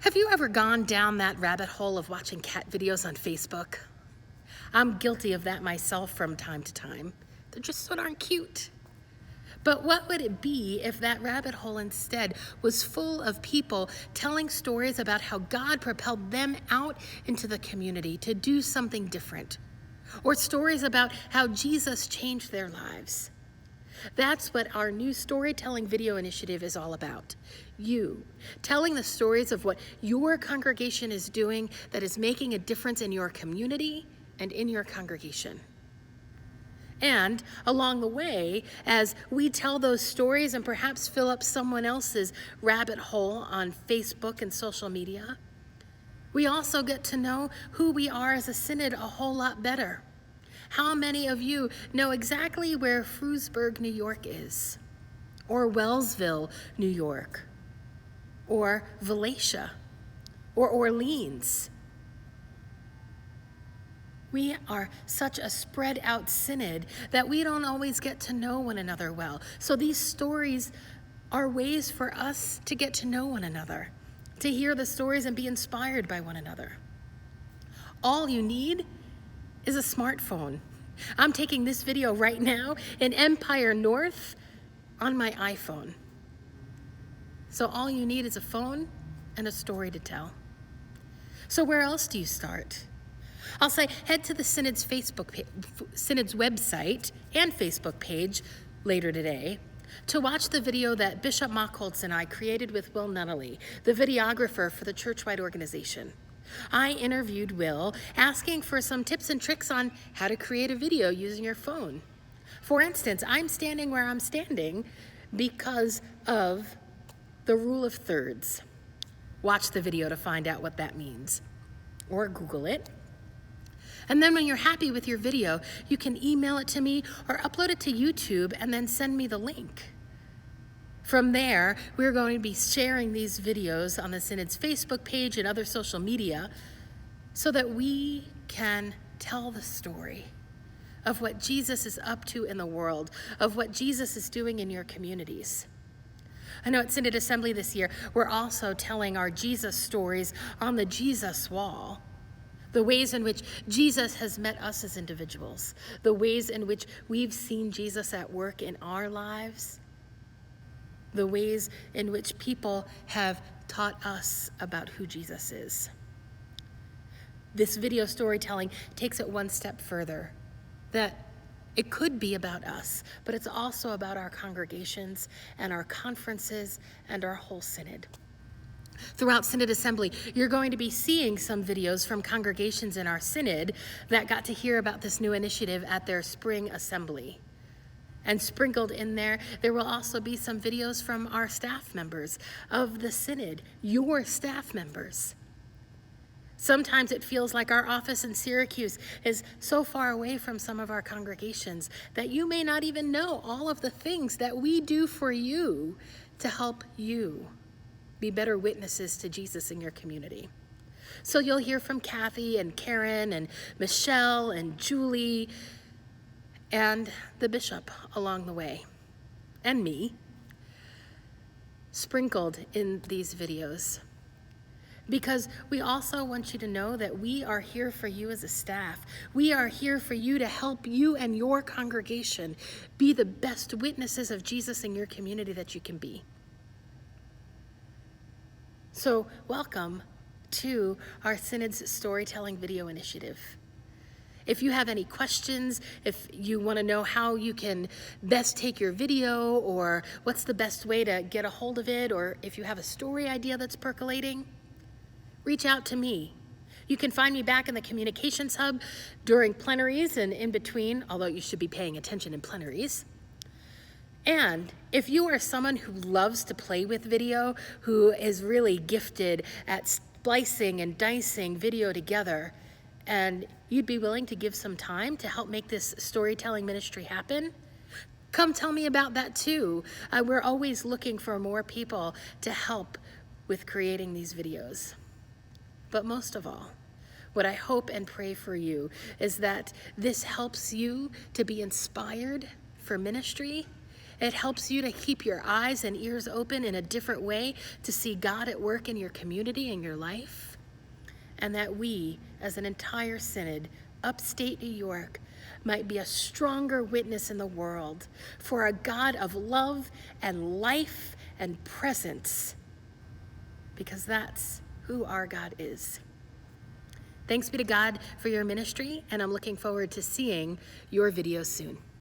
Have you ever gone down that rabbit hole of watching cat videos on Facebook? I'm guilty of that myself from time to time. They're just so darn cute. But what would it be if that rabbit hole instead was full of people telling stories about how God propelled them out into the community to do something different? Or stories about how Jesus changed their lives? That's what our new storytelling video initiative is all about. You telling the stories of what your congregation is doing that is making a difference in your community and in your congregation. And along the way, as we tell those stories and perhaps fill up someone else's rabbit hole on Facebook and social media, we also get to know who we are as a synod a whole lot better. How many of you know exactly where Frewsburg, New York is? Or Wellsville, New York? Or Valatia? Or Orleans? We are such a spread out synod that we don't always get to know one another well. So these stories are ways for us to get to know one another, to hear the stories and be inspired by one another. All you need is a smartphone. I'm taking this video right now in Empire North on my iPhone. So all you need is a phone and a story to tell. So where else do you start? I'll say head to the Synod's Synod's website and Facebook page later today to watch the video that Bishop Mockholtz and I created with Will Nunnally, the videographer for the churchwide organization. I interviewed Will, asking for some tips and tricks on how to create a video using your phone. For instance, I'm standing where I'm standing because of the rule of thirds. Watch the video to find out what that means, or Google it. And then when you're happy with your video, you can email it to me or upload it to YouTube and then send me the link. From there, we're going to be sharing these videos on the Synod's Facebook page and other social media so that we can tell the story of what Jesus is up to in the world, of what Jesus is doing in your communities. I know at Synod Assembly this year, we're also telling our Jesus stories on the Jesus wall. The ways in which Jesus has met us as individuals, the ways in which we've seen Jesus at work in our lives, the ways in which people have taught us about who Jesus is. This video storytelling takes it one step further, that it could be about us, but it's also about our congregations and our conferences and our whole synod. Throughout Synod Assembly, you're going to be seeing some videos from congregations in our synod that got to hear about this new initiative at their spring assembly. And sprinkled in there, there will also be some videos from our staff members of the synod, your staff members. Sometimes it feels like our office in Syracuse is so far away from some of our congregations that you may not even know all of the things that we do for you to help you be better witnesses to Jesus in your community. So you'll hear from Kathy and Karen and Michelle and Julie and the bishop along the way, and me, sprinkled in these videos. Because we also want you to know that we are here for you as a staff. We are here for you to help you and your congregation be the best witnesses of Jesus in your community that you can be. So welcome to our Synod's Storytelling Video Initiative. If you have any questions, if you want to know how you can best take your video or what's the best way to get a hold of it, or if you have a story idea that's percolating, reach out to me. You can find me back in the Communications Hub during plenaries and in between, although you should be paying attention in plenaries. And if you are someone who loves to play with video, who is really gifted at splicing and dicing video together, and you'd be willing to give some time to help make this storytelling ministry happen, come tell me about that too. We're always looking for more people to help with creating these videos. But most of all, what I hope and pray for you is that this helps you to be inspired for ministry It helps you to keep your eyes and ears open in a different way to see God at work in your community and your life. And that we, as an entire synod, upstate New York, might be a stronger witness in the world for a God of love and life and presence, because that's who our God is. Thanks be to God for your ministry, and I'm looking forward to seeing your videos soon.